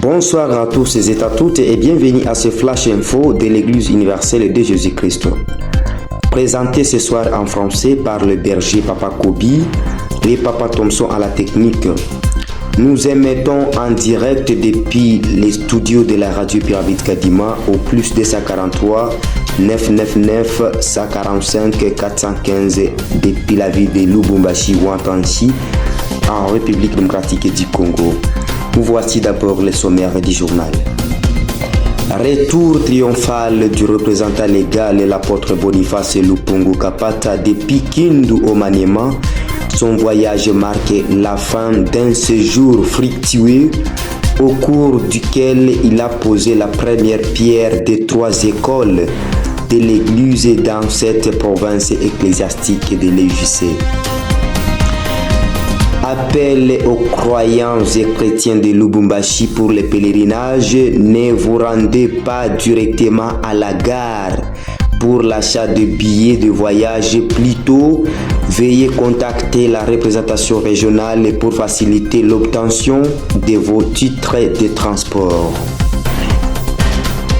Bonsoir à tous et à toutes et bienvenue à ce Flash Info de l'Église universelle de Jésus-Christ. Présenté ce soir en français par le berger Papa Kobi et Papa Thompson à la technique. Nous émettons en direct depuis les studios de la radio Pyramide Kadima au plus 243 999 145 415 depuis la ville de Lubumbashi ou Antansi en République démocratique du Congo. Voici d'abord les sommaires du journal. Retour triomphal du représentant légal et l'apôtre Boniface Lupungu Kapata depuis Kindu au Maniema. Son voyage marque la fin d'un séjour fructueux au cours duquel il a posé la première pierre des 3 écoles de l'église dans cette province ecclésiastique de l'EJC. Appel aux croyants et chrétiens de Lubumbashi pour le pèlerinage, ne vous rendez pas directement à la gare pour l'achat de billets de voyage, plutôt veuillez contacter la représentation régionale pour faciliter l'obtention de vos titres de transport.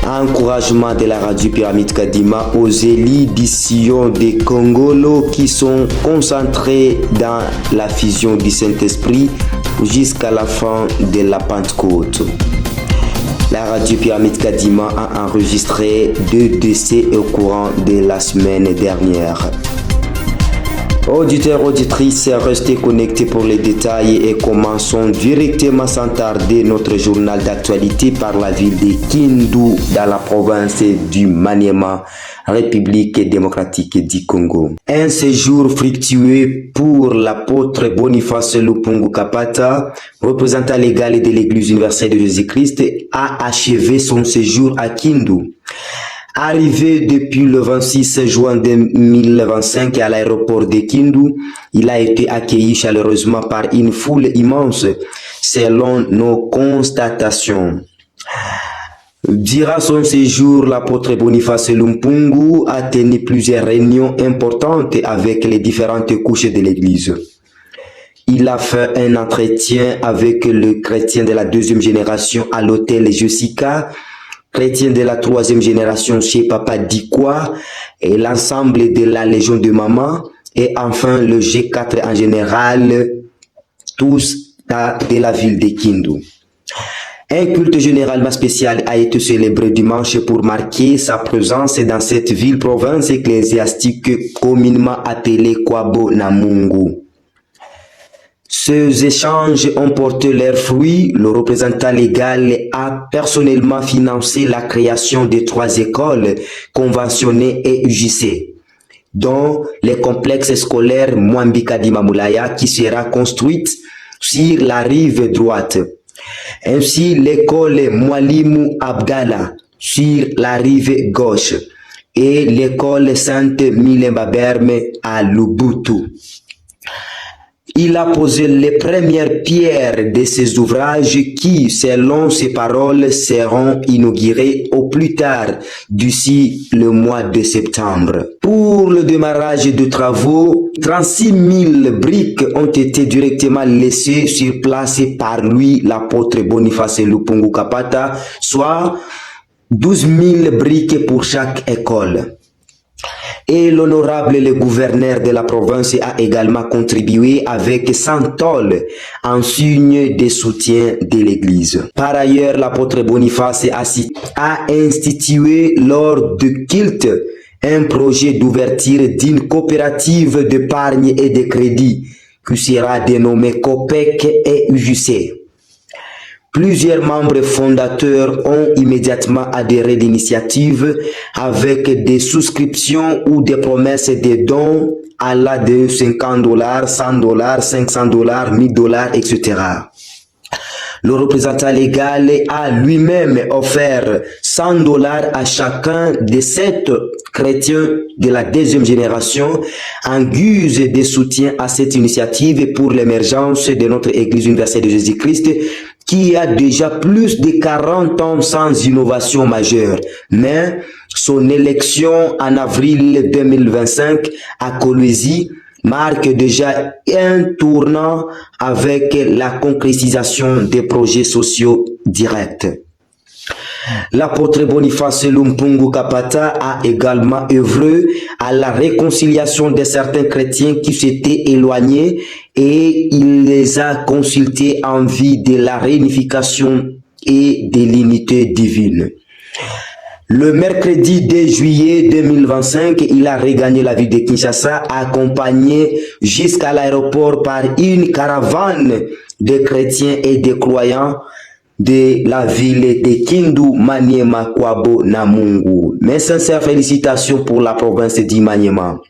Encouragement de la radio Pyramide Kadima aux élites du Sion de Congolo qui sont concentrés dans la fusion du Saint-Esprit jusqu'à la fin de la Pentecôte. La radio Pyramide Kadima a enregistré 2 décès au courant de la semaine dernière. Auditeurs, auditrices, restez connectés pour les détails et commençons directement sans tarder notre journal d'actualité par la ville de Kindu dans la province du Maniema, République démocratique du Congo. Un séjour fructueux pour l'apôtre Boniface Lupungu Kapata, représentant légal de l'Église universelle de Jésus-Christ, a achevé son séjour à Kindu. Arrivé depuis le 26 juin 2025 à l'aéroport de Kindu, il a été accueilli chaleureusement par une foule immense, selon nos constatations. Durant son séjour, l'apôtre Boniface Lupungu a tenu plusieurs réunions importantes avec les différentes couches de l'Église. Il a fait un entretien avec le chrétien de la 2e génération à l'hôtel Jessica, chrétien de la 3e génération chez Papa Dikwa et l'ensemble de la Légion de Maman et enfin le G4 en général, tous de la ville de Kindu. Un culte généralement spécial a été célébré dimanche pour marquer sa présence dans cette ville-province ecclésiastique communément appelée Kwabo Namungu. Ces échanges ont porté leurs fruits. Le représentant légal a personnellement financé la création de 3 écoles conventionnées et UJC, dont le complexe scolaire Mwambi Kadima Moulaya qui sera construite sur la rive droite, ainsi l'école Mwalimu Abdallah sur la rive gauche et l'école Sainte Milemba Berme à Lubutu. Il a posé les premières pierres de ces ouvrages qui, selon ses paroles, seront inaugurés au plus tard d'ici le mois de septembre. Pour le démarrage des travaux, 36 000 briques ont été directement laissées sur place par lui, l'apôtre Boniface Lupungu Kapata, soit 12 000 briques pour chaque école. Et l'honorable le gouverneur de la province a également contribué avec 100 tôles en signe de soutien de l'église. Par ailleurs, l'apôtre Boniface a institué lors du culte un projet d'ouverture d'une coopérative d'épargne et de crédit qui sera dénommée COPEC et UJC. Plusieurs membres fondateurs ont immédiatement adhéré à l'initiative avec des souscriptions ou des promesses de dons à la de $50, $100, $500, $1000, etc. Le représentant légal a lui-même offert $100 à chacun de 7 chrétiens de la 2e génération en guise de soutien à cette initiative pour l'émergence de notre Église universelle de Jésus-Christ qui a déjà plus de 40 ans sans innovation majeure. Mais son élection en avril 2025 à Kolwezi marque déjà un tournant avec la concrétisation des projets sociaux directs. L'apôtre Boniface Lumpungu Kapata a également œuvré à la réconciliation de certains chrétiens qui s'étaient éloignés et il les a consultés en vue de la réunification et de l'unité divine. Le mercredi 2 juillet 2025, il a regagné la ville de Kinshasa, accompagné jusqu'à l'aéroport par une caravane de chrétiens et de croyants de la ville de Kindu, Maniema, Kwabo, Namungu. Mes sincères félicitations pour la province d'Imaniema.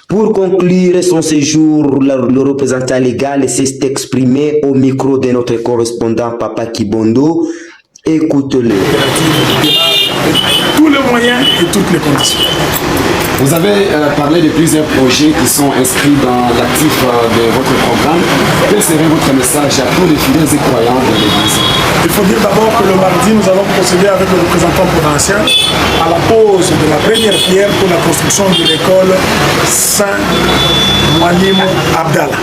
Pour conclure son séjour, le représentant légal s'est exprimé au micro de notre correspondant Papa Kibondo. Écoute-le. Tous les moyens et toutes les conditions. Vous avez parlé de plusieurs projets qui sont inscrits dans l'actif de votre programme. Quel serait votre message à tous les fidèles et croyants de l'Église? Il faut dire d'abord que le mardi, nous allons procéder avec le représentant provincial à la pose de la première pierre pour la construction de l'école Saint-Mouanim Abdallah,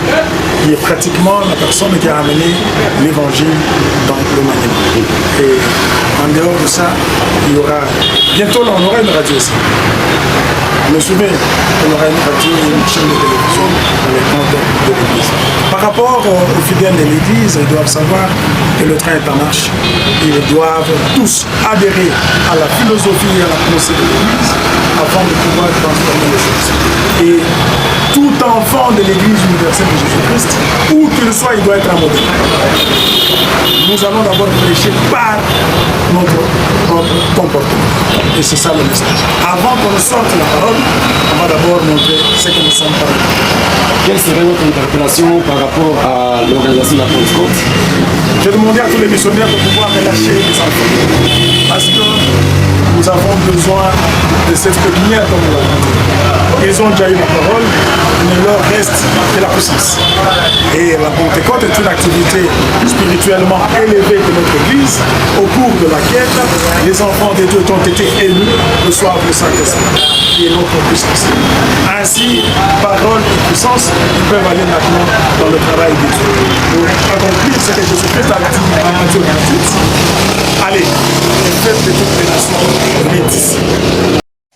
qui est pratiquement la personne qui a amené l'évangile dans le Maniema. Et en dehors de ça, il y aura bientôt on aura une radio aussi. Je me souviens qu'on aura une radio et une chaîne de télévision dans les comptes de l'Église. Par rapport aux fidèles de l'Église, ils doivent savoir que le train est en marche. Ils doivent tous adhérer à la philosophie et à la pensée de l'Église afin de pouvoir transformer les choses. Et tout enfant de l'Église universelle de Jésus-Christ, où qu'il soit, il doit être un modèle. Nous allons d'abord prêcher par notre comportement. Et c'est ça le message. Avant qu'on sorte la parole, on va d'abord montrer ce que nous sommes pas. Quelle serait votre interpellation par rapport à l'organisation de la Pentecôte? J'ai demandé à tous les missionnaires de pouvoir relâcher les enfants. Parce que nous avons besoin de cette pépinière comme nous l'avons dit. Ils ont déjà eu la parole, mais il leur reste que la puissance. Et la Pentecôte est une activité spirituellement élevée de notre Église, au cours de laquelle les enfants de Dieu ont été élus le soir du Saint-Esprit, qui est notre puissance. Ainsi, parole et puissance, ils peuvent aller maintenant dans le travail de Dieu. Pour accomplir ce que Jésus-Christ a dit à Matthieu 28, allez, faites de toutes les nations métis.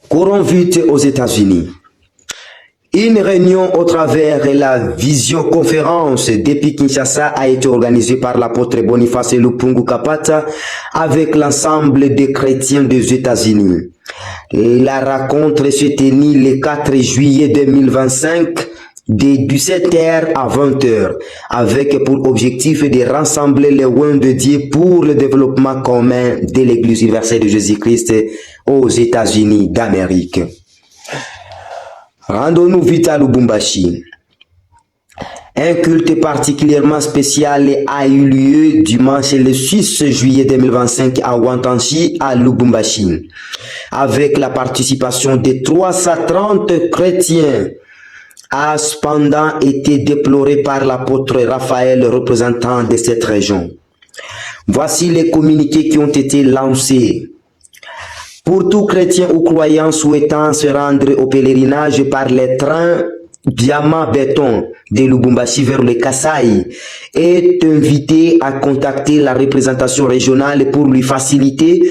Courons vite aux États-Unis. Une réunion au travers de la visioconférence depuis Kinshasa a été organisée par l'apôtre Boniface Lumpungu Kapata avec l'ensemble des chrétiens des États-Unis. La rencontre s'est tenue le 4 juillet 2025 de 17h à 20h avec pour objectif de rassembler les oins de Dieu pour le développement commun de l'Église universelle de Jésus-Christ aux États-Unis d'Amérique. Rendons-nous vite à Lubumbashi. Un culte particulièrement spécial a eu lieu dimanche le 6 juillet 2025 à Wantanchi, à Lubumbashi, avec la participation de 330 chrétiens, a cependant été déploré par l'apôtre Raphaël, représentant de cette région. Voici les communiqués qui ont été lancés. Pour tout chrétien ou croyant souhaitant se rendre au pèlerinage par les trains Diamant Béton de Lubumbashi vers le Kasaï est invité à contacter la représentation régionale pour lui faciliter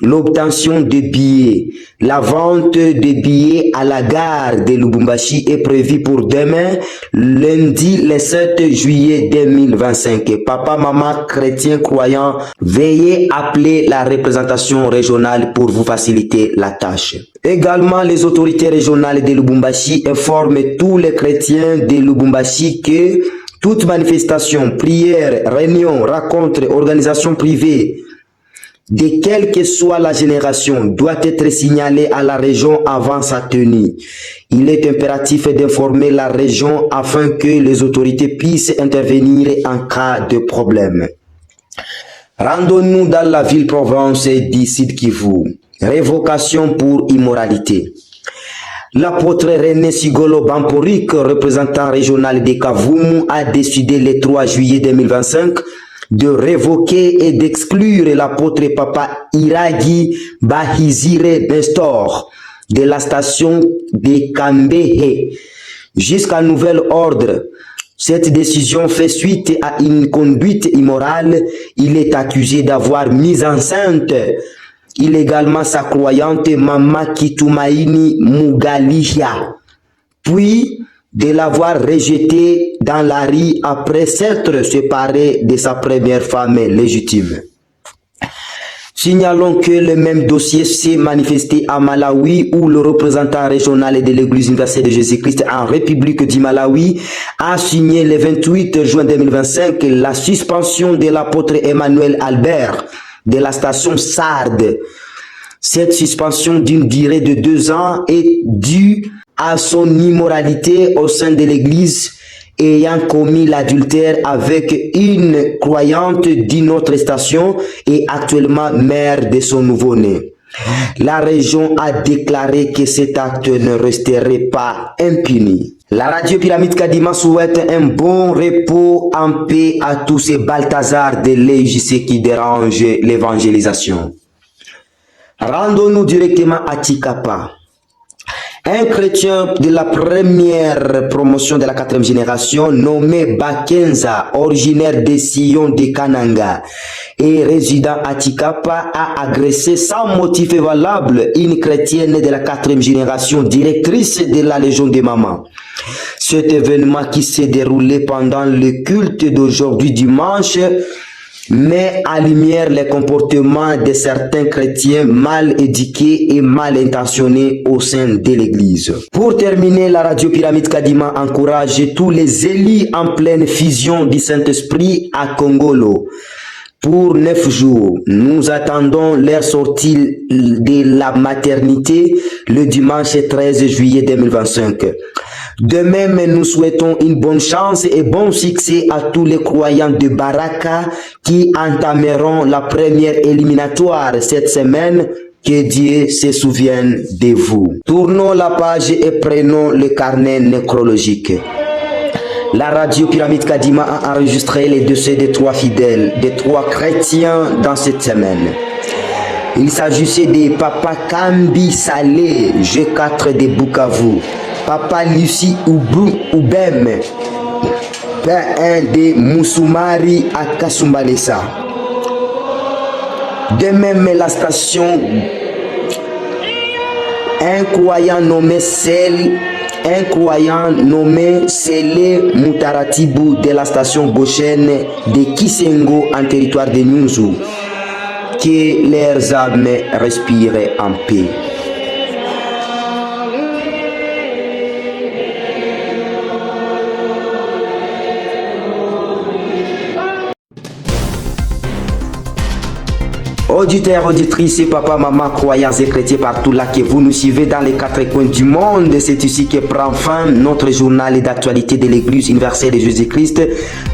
l'obtention de billets. La vente de billets à la gare de Lubumbashi est prévue pour demain, lundi le 7 juillet 2025. Papa, maman, chrétien, croyant, veuillez appeler la représentation régionale pour vous faciliter la tâche. Également, les autorités régionales de Lubumbashi informent tous les chrétiens de Lubumbashi que toute manifestation, prière, réunion, rencontre, organisation privée, de quelle que soit la génération, doit être signalée à la région avant sa tenue. Il est impératif d'informer la région afin que les autorités puissent intervenir en cas de problème. Rendons-nous dans la ville-province d'Issid Kivu. Révocation pour immoralité. L'apôtre René Sigolo Bamporik, représentant régional de Kavumu, a décidé le 3 juillet 2025 de révoquer et d'exclure l'apôtre Papa Iragi Bahizire Nestor de la station de Kambehe jusqu'à nouvel ordre. Cette décision fait suite à une conduite immorale. Il est accusé d'avoir mis enceinte illégalement sa croyante Mama Kitumaini Mugalia, puis de l'avoir rejetée dans la rue après s'être séparé de sa première femme légitime. Signalons que le même dossier s'est manifesté à Malawi où le représentant régional de l'Église universelle de Jésus-Christ en République du Malawi a signé le 28 juin 2025 la suspension de l'apôtre Emmanuel Albert de la station Sardes. Cette suspension d'une durée de 2 ans est due à son immoralité au sein de l'Église ayant commis l'adultère avec une croyante d'une autre station et actuellement mère de son nouveau-né. La région a déclaré que cet acte ne resterait pas impuni. La radio Pyramide Kadima souhaite un bon repos en paix à tous ces Balthazar de l'EJC qui dérangent l'évangélisation. Rendons-nous directement à Tikapa. Un chrétien de la première promotion de la 4e génération nommé Bakenza, originaire de Sion de Kananga et résident à Tikapa, a agressé sans motif valable une chrétienne de la 4e génération, directrice de la Légion des Mamans. Cet événement qui s'est déroulé pendant le culte d'aujourd'hui dimanche met en lumière les comportements de certains chrétiens mal éduqués et mal intentionnés au sein de l'Église. Pour terminer, la radio Pyramide Kadima encourage tous les élus en pleine fusion du Saint-Esprit à Congolo. Pour 9 jours, nous attendons leur sortie de la maternité le dimanche 13 juillet 2025. De même, nous souhaitons une bonne chance et bon succès à tous les croyants de Baraka qui entameront la première éliminatoire cette semaine. Que Dieu se souvienne de vous. Tournons la page et prenons le carnet nécrologique. La radio Pyramide Kadima a enregistré les dossiers de 3 fidèles, de 3 chrétiens dans cette semaine. Il s'agissait de Papa Kambi Salé, G4 de Bukavu, Papa Lucie Ubem, Père 1 de Moussoumari à Kasumbalesa. De même, la station, un croyant nommé Sele Mutaratibou de la station Bochen de Kisengo en territoire de Nyunzu. Que leurs âmes respirent en paix. Auditeurs, auditrices, papa, maman, croyants et chrétiens partout là que vous nous suivez dans les 4 coins du monde, c'est ici que prend fin notre journal d'actualité de l'Église universelle de Jésus-Christ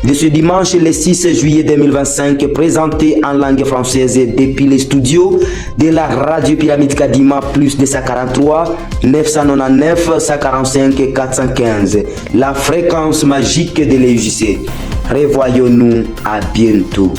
de ce dimanche le 6 juillet 2025, présenté en langue française depuis les studios de la radio Pyramide Kadima plus 243 999 145 415, la fréquence magique de l'EJC. Revoyons-nous à bientôt.